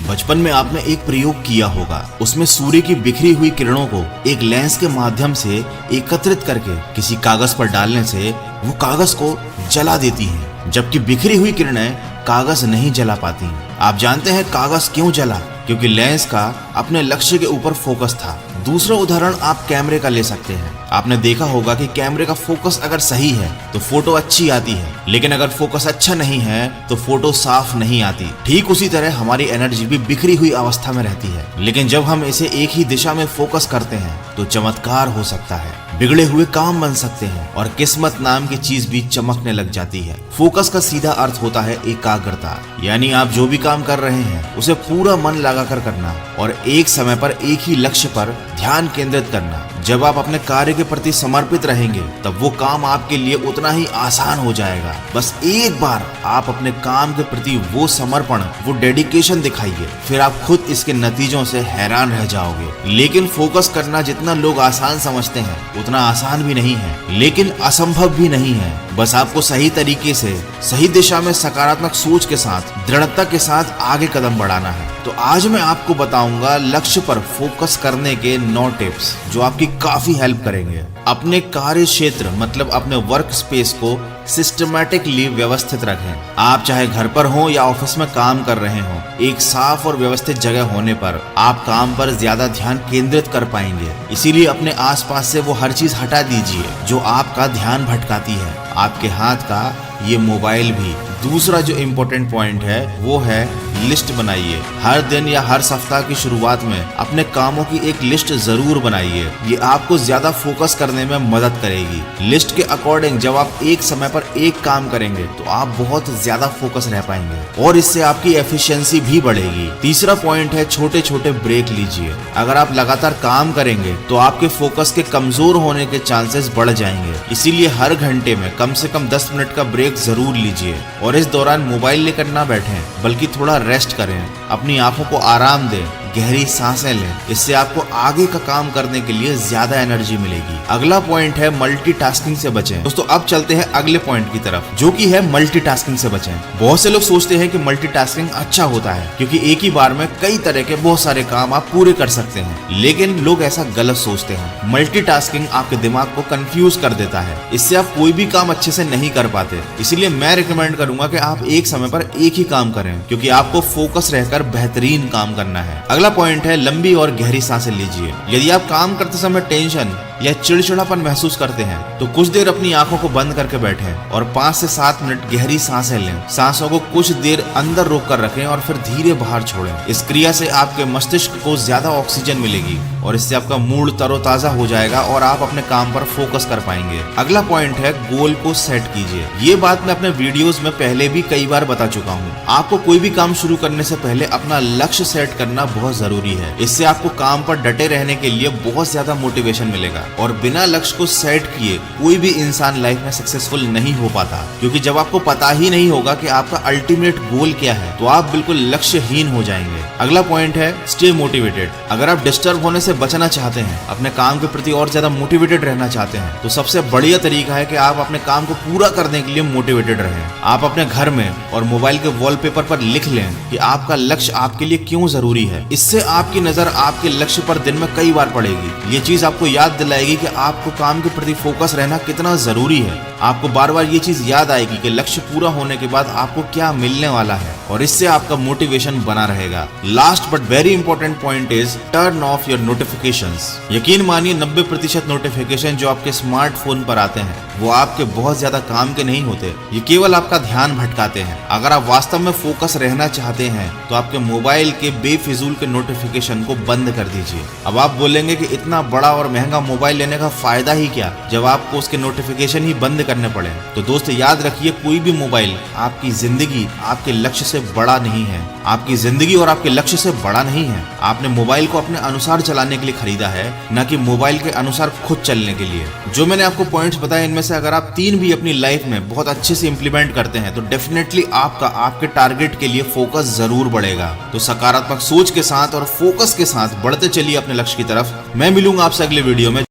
बचपन में आपने एक प्रयोग किया होगा, उसमें सूर्य की बिखरी हुई किरणों को एक लेंस के माध्यम से एकत्रित करके किसी कागज पर डालने से वो कागज को जला देती हैं, जबकि बिखरी हुई किरणें कागज नहीं जला पाती। आप जानते हैं कागज क्यों जला? क्योंकि लेंस का अपने लक्ष्य के ऊपर फोकस था। दूसरा उदाहरण आप कैमरे का ले सकते हैं। आपने देखा होगा कि कैमरे का फोकस अगर सही है तो फोटो अच्छी आती है, लेकिन अगर फोकस अच्छा नहीं है तो फोटो साफ नहीं आती। ठीक उसी तरह हमारी एनर्जी भी बिखरी हुई अवस्था में रहती है, लेकिन जब हम इसे एक ही दिशा में फोकस करते हैं तो चमत्कार हो सकता है, बिगड़े हुए काम बन सकते हैं और किस्मत नाम की चीज भी चमकने लग जाती है। फोकस का सीधा अर्थ होता है एकाग्रता, यानी आप जो भी काम कर रहे हैं उसे पूरा मन लगाकर करना और एक समय पर एक ही लक्ष्य पर ध्यान केंद्रित करना। जब आप अपने कार्य के प्रति समर्पित रहेंगे तब वो काम आपके लिए उतना ही आसान हो जाएगा। बस एक बार आप अपने काम के प्रति वो समर्पण, वो डेडिकेशन दिखाइए, फिर आप खुद इसके नतीजों से हैरान रह जाओगे। लेकिन फोकस करना जितना लोग आसान समझते हैं उतना आसान भी नहीं है, लेकिन असंभव भी नहीं है। बस आपको सही तरीके से, सही दिशा में सकारात्मक सोच के साथ, दृढ़ता के साथ आगे कदम बढ़ाना है। तो आज मैं आपको बताऊंगा लक्ष्य पर फोकस करने के 9 टिप्स जो आपकी काफी हेल्प करेंगे। अपने कार्य क्षेत्र मतलब अपने वर्क स्पेस को सिस्टमैटिकली व्यवस्थित रखें। आप चाहे घर पर हो या ऑफिस में काम कर रहे हो, एक साफ और व्यवस्थित जगह होने पर आप काम पर ज्यादा ध्यान केंद्रित कर पाएंगे। इसीलिए अपने आसपास से वो हर चीज हटा दीजिए जो आपका ध्यान भटकाती है, आपके हाथ का ये मोबाइल भी। दूसरा जो इम्पोर्टेंट पॉइंट है वो है लिस्ट बनाइए। हर दिन या हर सप्ताह की शुरुआत में अपने कामों की एक लिस्ट जरूर बनाइए, ये आपको ज्यादा फोकस करने में मदद करेगी। लिस्ट के अकॉर्डिंग जब आप एक समय पर एक काम करेंगे तो आप बहुत ज्यादा फोकस रह पाएंगे और इससे आपकी एफिशिएंसी भी बढ़ेगी। तीसरा पॉइंट है छोटे छोटे ब्रेक लीजिए। अगर आप लगातार काम करेंगे तो आपके फोकस के कमजोर होने के चांसेस बढ़ जाएंगे, इसीलिए हर घंटे में कम से कम 10 मिनट का ब्रेक जरूर लीजिए और इस दौरान मोबाइल लेकर ना बैठें, बल्कि थोड़ा रेस्ट करें, अपनी आंखों को आराम दें, गहरी सांसें लें। इससे आपको आगे का काम करने के लिए ज्यादा एनर्जी मिलेगी। अगला पॉइंट है मल्टीटास्किंग से बचें। दोस्तों अब चलते हैं अगले पॉइंट की तरफ जो कि है मल्टीटास्किंग से बचें। बहुत से लोग सोचते हैं कि मल्टीटास्किंग अच्छा होता है क्योंकि एक ही बार में कई तरह के बहुत सारे काम आप पूरे कर सकते हैं, लेकिन लोग ऐसा गलत सोचते हैं। मल्टीटास्किंग आपके दिमाग को कंफ्यूज कर देता है, इससे आप कोई भी काम अच्छे से नहीं कर पाते। इसलिए मैं रिकमेंड करूंगा कि आप एक समय पर एक ही काम करें, क्योंकि आपको फोकस रहकर बेहतरीन काम करना है। अगला पॉइंट है लंबी और गहरी सांसें लीजिए। यदि आप काम करते समय टेंशन या चिड़चिड़ापन महसूस करते हैं तो कुछ देर अपनी आंखों को बंद करके बैठें और 5 से 7 मिनट गहरी सांसें लें। सांसों को कुछ देर अंदर रोक कर रखें और फिर धीरे बाहर छोड़ें। इस क्रिया से आपके मस्तिष्क को ज्यादा ऑक्सीजन मिलेगी और इससे आपका मूड तरोताजा हो जाएगा और आप अपने काम पर फोकस कर पाएंगे। अगला पॉइंट है गोल को सेट कीजिए। ये बात मैं अपने वीडियोस में पहले भी कई बार बता चुका हूँ। आपको कोई भी काम शुरू करने से पहले अपना लक्ष्य सेट करना बहुत जरूरी है। इससे आपको काम पर डटे रहने के लिए बहुत ज्यादा मोटिवेशन मिलेगा और बिना लक्ष्य को सेट किए कोई भी इंसान लाइफ में सक्सेसफुल नहीं हो पाता, क्योंकि जब आपको पता ही नहीं होगा कि आपका अल्टीमेट गोल क्या है तो आप बिल्कुल लक्ष्यहीन हो जाएंगे। अगला पॉइंट है स्टे मोटिवेटेड। अगर आप डिस्टर्ब होने से बचना चाहते हैं, अपने काम के प्रति और ज्यादा मोटिवेटेड रहना चाहते हैं, तो सबसे बढ़िया तरीका है कि आप अपने काम को पूरा करने के लिए मोटिवेटेड रहें। आप अपने घर में और मोबाइल के वॉलपेपर पर लिख लें कि आपका लक्ष्य आपके लिए क्यों जरूरी है। इससे आपकी नजर आपके लक्ष्य पर दिन में कई बार पड़ेगी। ये चीज आपको याद दिलाएगी कि आपको काम के प्रति फोकस रहना कितना जरूरी है। आपको बार बार ये चीज याद आएगी कि लक्ष्य पूरा होने के बाद आपको क्या मिलने वाला है और इससे आपका मोटिवेशन बना रहेगा। Last but very important point is turn off your notifications. यकीन मानिए 90% नोटिफिकेशन जो आपके स्मार्टफोन पर आते हैं वो आपके बहुत ज्यादा काम के नहीं होते, ये केवल आपका ध्यान भटकाते हैं। अगर आप वास्तव में फोकस रहना चाहते हैं तो आपके मोबाइल के बेफिजूल के नोटिफिकेशन को बंद कर दीजिए। अब आप बोलेंगे कि इतना बड़ा और महंगा मोबाइल लेने का फायदा ही क्या जब आपको उसके नोटिफिकेशन ही बंद करने पड़े। तो दोस्त याद रखिए, कोई भी मोबाइल आपकी जिंदगी, आपके लक्ष्य से बड़ा नहीं है। आपकी जिंदगी और आपके लक्ष्य से बड़ा नहीं है। आपने मोबाइल को अपने अनुसार चलाने के लिए खरीदा है, न कि मोबाइल के अनुसार खुद चलने के लिए। जो मैंने आपको पॉइंट्स बताए इनमें से अगर आप 3 भी अपनी लाइफ में बहुत अच्छे से इंप्लीमेंट करते हैं तो डेफिनेटली आपके टारगेट के लिए फोकस जरूर बढ़ेगा। तो सकारात्मक सोच के साथ और फोकस के साथ बढ़ते चलिए अपने लक्ष्य की तरफ। मैं मिलूंगा आपसे अगले वीडियो में।